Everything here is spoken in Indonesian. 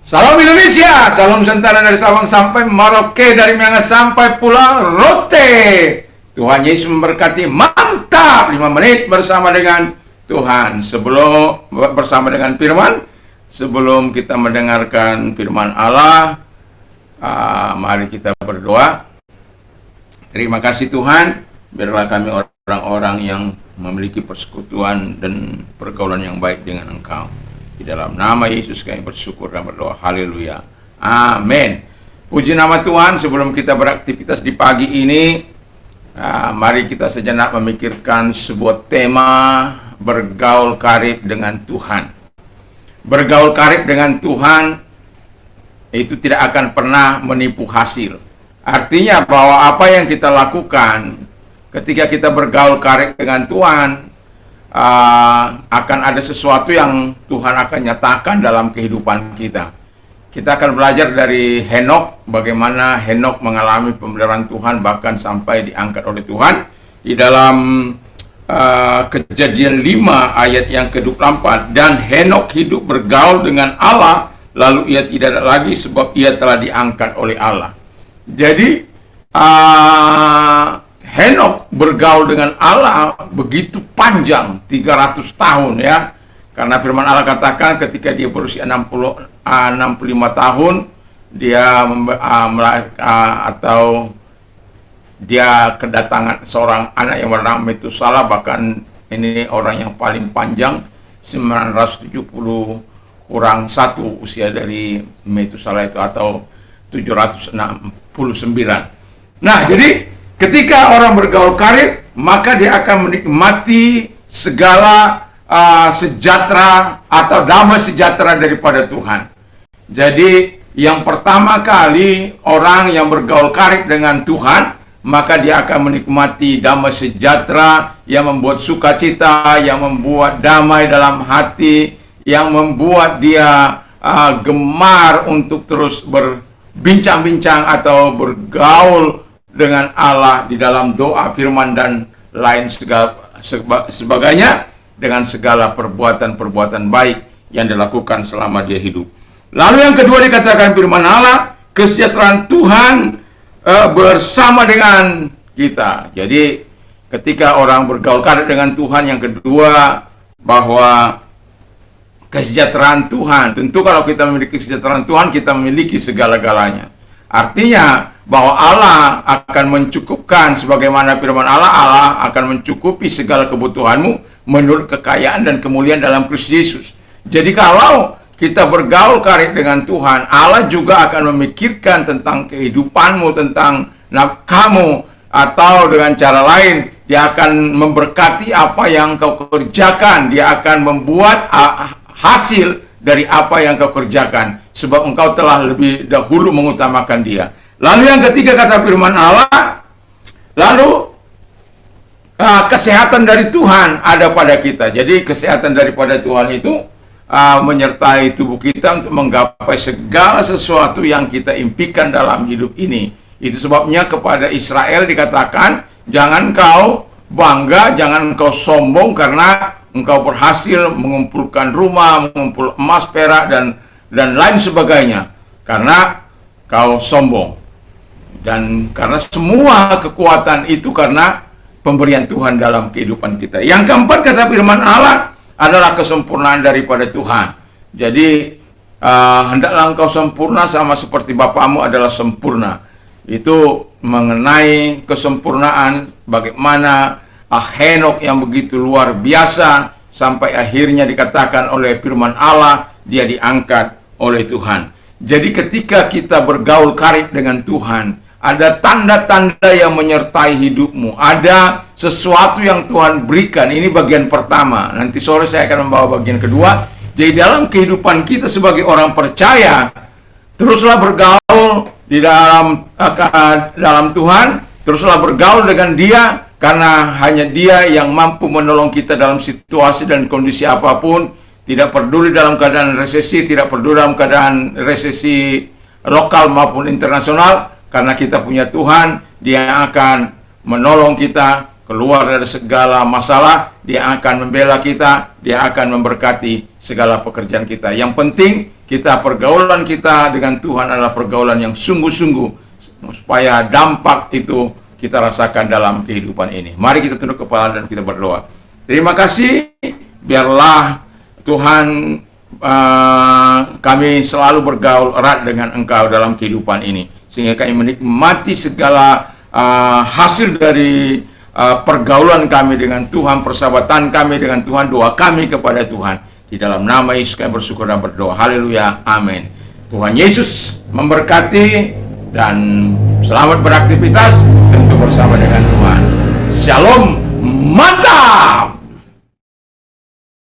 Salam Indonesia, salam Nusantara dari Sabang sampai Merauke, dari Miangas sampai Pulau Rote. Tuhan Yesus memberkati. Mantap, 5 menit bersama dengan Tuhan. Sebelum bersama dengan firman, sebelum kita mendengarkan firman Allah, mari kita berdoa. Terima kasih Tuhan, biarlah kami orang-orang yang memiliki persekutuan dan pergaulan yang baik dengan Engkau. Di dalam nama Yesus kami bersyukur dan berdoa. Haleluya. Amin. Puji nama Tuhan. Sebelum kita beraktivitas di pagi ini, mari kita sejenak memikirkan sebuah tema bergaul karib dengan Tuhan. Bergaul karib dengan Tuhan itu tidak akan pernah menipu hasil. Artinya bahwa apa yang kita lakukan ketika kita bergaul karib dengan Tuhan, akan ada sesuatu yang Tuhan akan nyatakan dalam kehidupan kita. Kita akan belajar dari Henok, bagaimana Henok mengalami pemeliharaan Tuhan bahkan sampai diangkat oleh Tuhan. Di dalam Kejadian 5 ayat yang ke-24, dan Henok hidup bergaul dengan Allah, lalu ia tidak ada lagi sebab ia telah diangkat oleh Allah. Jadi Henok bergaul dengan Allah begitu panjang, 300 tahun ya. Karena firman Allah katakan ketika dia berusia 65 tahun, dia dia kedatangan seorang anak yang bernama Metusala. Bahkan ini orang yang paling panjang, 970 kurang 1 usia dari Metusala itu, atau 769. Nah, jadi ketika orang bergaul karib, maka dia akan menikmati segala sejahtera atau damai sejahtera daripada Tuhan. Jadi yang pertama kali orang yang bergaul karib dengan Tuhan, maka dia akan menikmati damai sejahtera yang membuat sukacita, yang membuat damai dalam hati, yang membuat dia gemar untuk terus berbincang-bincang atau bergaul dengan Allah di dalam doa, firman, dan lain sebagainya, dengan segala perbuatan-perbuatan baik yang dilakukan selama dia hidup. Lalu yang kedua dikatakan firman Allah, kesejahteraan Tuhan bersama dengan kita. Jadi ketika orang bergaul karib dengan Tuhan, yang kedua bahwa kesejahteraan Tuhan, tentu kalau kita memiliki kesejahteraan Tuhan, kita memiliki segala-galanya. Artinya bahwa Allah akan mencukupkan, sebagaimana firman Allah, Allah akan mencukupi segala kebutuhanmu menurut kekayaan dan kemuliaan dalam Kristus Yesus. Jadi kalau kita bergaul karib dengan Tuhan, Allah juga akan memikirkan tentang kehidupanmu, tentang nafkahmu, atau dengan cara lain, dia akan memberkati apa yang kau kerjakan. Dia akan membuat hasil dari apa yang kau kerjakan, sebab engkau telah lebih dahulu mengutamakan dia. Lalu yang ketiga kata firman Allah, lalu kesehatan dari Tuhan ada pada kita. Jadi kesehatan daripada Tuhan itu menyertai tubuh kita untuk menggapai segala sesuatu yang kita impikan dalam hidup ini. Itu sebabnya kepada Israel dikatakan, jangan kau bangga, jangan kau sombong karena engkau berhasil mengumpulkan rumah, mengumpul emas, perak, dan lain sebagainya, karena kau sombong. Dan karena semua kekuatan itu karena pemberian Tuhan dalam kehidupan kita. Yang keempat kata firman Allah adalah kesempurnaan daripada Tuhan. Jadi hendaklah engkau sempurna sama seperti Bapamu adalah sempurna. Itu mengenai kesempurnaan, bagaimana Henok yang begitu luar biasa, sampai akhirnya dikatakan oleh firman Allah, dia diangkat oleh Tuhan. Jadi ketika kita bergaul karib dengan Tuhan, ada tanda-tanda yang menyertai hidupmu. Ada sesuatu yang Tuhan berikan. Ini bagian pertama. Nanti sore saya akan membawa bagian kedua. Jadi dalam kehidupan kita sebagai orang percaya, teruslah bergaul di dalam Tuhan. Teruslah bergaul dengan Dia, karena hanya Dia yang mampu menolong kita dalam situasi dan kondisi apapun. Tidak peduli dalam keadaan resesi, tidak peduli dalam keadaan resesi lokal maupun internasional. Karena kita punya Tuhan, Dia akan menolong kita keluar dari segala masalah. Dia akan membela kita, Dia akan memberkati segala pekerjaan kita. Yang penting pergaulan kita dengan Tuhan adalah pergaulan yang sungguh-sungguh, supaya dampak itu kita rasakan dalam kehidupan ini. Mari kita tunduk kepala dan kita berdoa. Terima kasih, biarlah Tuhan kami selalu bergaul erat dengan Engkau dalam kehidupan ini, sehingga kami menikmati segala hasil dari pergaulan kami dengan Tuhan, persahabatan kami dengan Tuhan, doa kami kepada Tuhan. Di dalam nama Yesus kami bersyukur dan berdoa. Haleluya, amin. Tuhan Yesus memberkati dan selamat beraktivitas tentu bersama dengan Tuhan. Shalom, mantap.